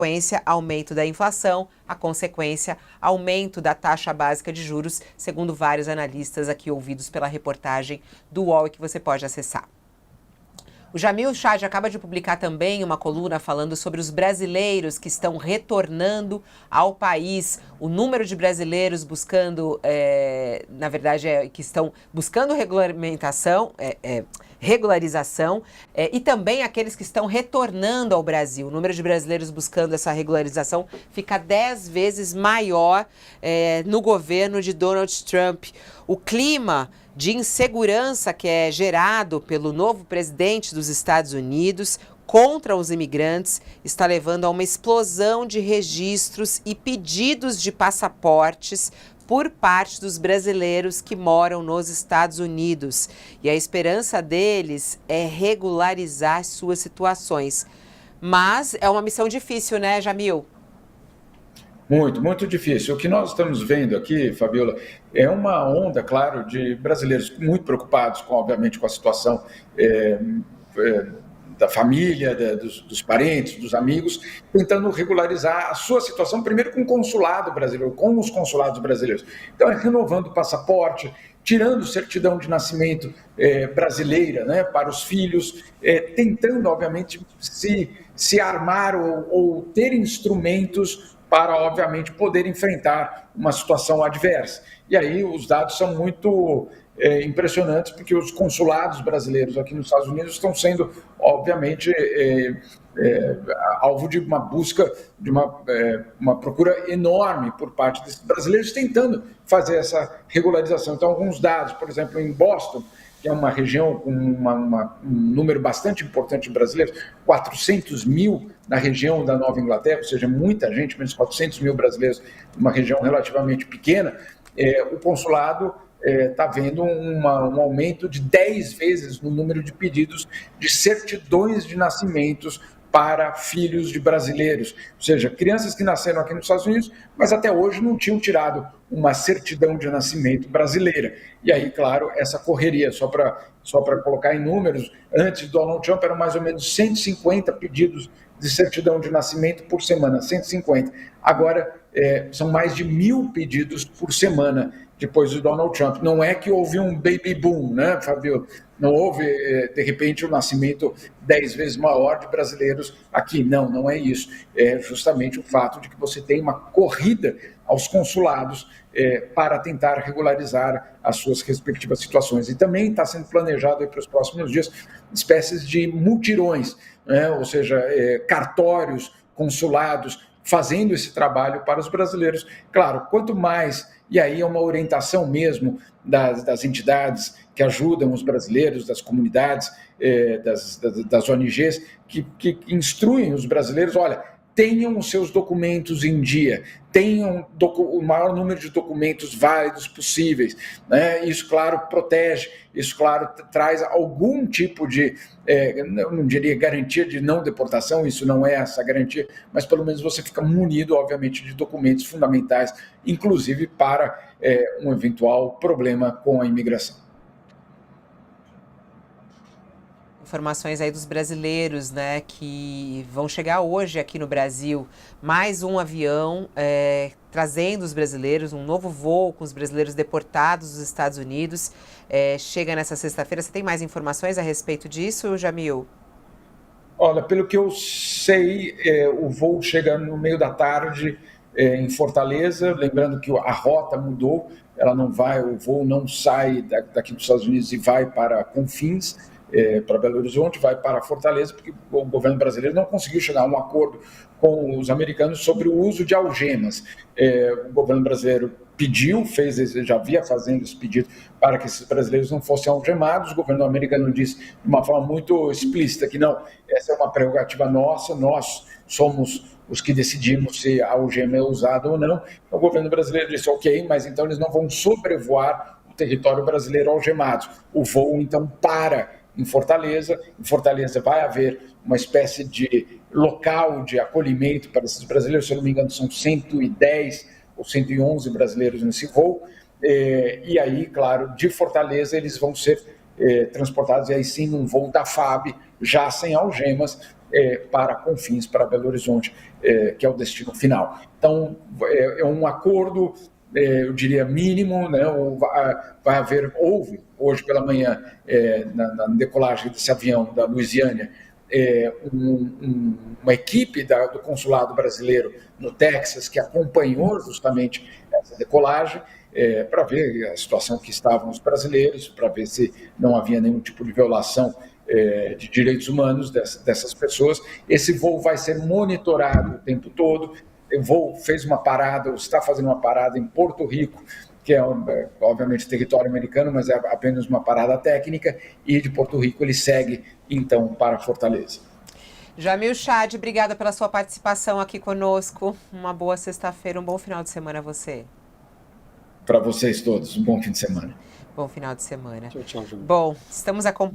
consequência, aumento da inflação, a consequência, aumento da taxa básica de juros, segundo vários analistas aqui ouvidos pela reportagem do UOL e que você pode acessar. O Jamil Chad acaba de publicar também uma coluna falando sobre os brasileiros que estão retornando ao país. O número de brasileiros buscando, na verdade, que estão buscando regularização e também aqueles que estão retornando ao Brasil. O número de brasileiros buscando essa regularização fica 10 vezes maior no governo de Donald Trump. O clima de insegurança que é gerado pelo novo presidente dos Estados Unidos contra os imigrantes está levando a uma explosão de registros e pedidos de passaportes por parte dos brasileiros que moram nos Estados Unidos. E a esperança deles é regularizar suas situações. Mas é uma missão difícil, né, Jamil? Muito, muito difícil. O que nós estamos vendo aqui, Fabiola, é uma onda, claro, de brasileiros muito preocupados, obviamente, com a situação da família, dos parentes, dos amigos, tentando regularizar a sua situação, primeiro com o consulado brasileiro, com os consulados brasileiros. Então, renovando o passaporte, tirando certidão de nascimento brasileira, né, para os filhos, tentando, obviamente, se armar ou ter instrumentos para, obviamente, poder enfrentar uma situação adversa. E aí os dados são muito impressionantes, porque os consulados brasileiros aqui nos Estados Unidos estão sendo, obviamente, alvo de uma busca, de uma procura enorme por parte desses brasileiros tentando fazer essa regularização. Então, alguns dados, por exemplo, em Boston, que é uma região com um número bastante importante de brasileiros, 400 mil na região da Nova Inglaterra, ou seja, muita gente, menos 400 mil brasileiros, uma região relativamente pequena, o consulado está vendo um aumento de 10 vezes no número de pedidos de certidões de nascimentos para filhos de brasileiros, ou seja, crianças que nasceram aqui nos Estados Unidos, mas até hoje não tinham tirado uma certidão de nascimento brasileira. E aí, claro, essa correria, só para colocar em números, antes do Donald Trump eram mais ou menos 150 pedidos de certidão de nascimento por semana, 150. Agora, são mais de 1.000 pedidos por semana depois do Donald Trump. Não é que houve um baby boom, né, Fabio? Não houve, de repente, um nascimento 10 vezes maior de brasileiros aqui. Não é isso. É justamente o fato de que você tem uma corrida aos consulados para tentar regularizar as suas respectivas situações. E também está sendo planejado para os próximos dias espécies de mutirões, né? Ou seja, cartórios, consulados, fazendo esse trabalho para os brasileiros. Claro, quanto mais, e aí é uma orientação mesmo das entidades que ajudam os brasileiros, das comunidades, das ONGs, que instruem os brasileiros, olha, tenham os seus documentos em dia, tenham o maior número de documentos válidos possíveis, né? Isso, claro, protege, isso, claro, traz algum tipo de, não diria garantia de não deportação, isso não é essa garantia, mas pelo menos você fica munido, obviamente, de documentos fundamentais, inclusive para um eventual problema com a imigração. Informações aí dos brasileiros, né, que vão chegar hoje aqui no Brasil. Mais um avião trazendo os brasileiros, um novo voo com os brasileiros deportados dos Estados Unidos. Chega nessa sexta-feira. Você tem mais informações a respeito disso, Jamil? Olha, pelo que eu sei, o voo chega no meio da tarde em Fortaleza. Lembrando que a rota mudou, o voo não sai daqui dos Estados Unidos e vai para Confins, para Belo Horizonte, vai para Fortaleza, porque o governo brasileiro não conseguiu chegar a um acordo com os americanos sobre o uso de algemas. O governo brasileiro já havia fazendo esse pedido para que esses brasileiros não fossem algemados. O governo americano disse de uma forma muito explícita que não, essa é uma prerrogativa nossa, nós somos os que decidimos se a algema é usada ou não. O governo brasileiro disse, ok, mas então eles não vão sobrevoar o território brasileiro algemados. O voo, então, para em Fortaleza. Em Fortaleza vai haver uma espécie de local de acolhimento para esses brasileiros, se eu não me engano são 110 ou 111 brasileiros nesse voo, e aí, claro, de Fortaleza eles vão ser transportados, e aí sim, num voo da FAB, já sem algemas, para Confins, para Belo Horizonte, que é o destino final. Então, é um acordo, eu diria, mínimo, né? Houve, hoje pela manhã, na decolagem desse avião da Louisiana, uma equipe do consulado brasileiro no Texas que acompanhou justamente essa decolagem para ver a situação que estavam os brasileiros, para ver se não havia nenhum tipo de violação de direitos humanos dessas pessoas. Esse voo vai ser monitorado o tempo todo. O voo fez uma parada, ou está fazendo uma parada em Porto Rico, que é obviamente território americano, mas é apenas uma parada técnica, e de Porto Rico ele segue, então, para Fortaleza. Jamil Chad, obrigada pela sua participação aqui conosco. Uma boa sexta-feira, um bom final de semana a você. Para vocês todos, um bom fim de semana. Bom final de semana. Tchau, tchau, Jamil. Bom, estamos acompanhando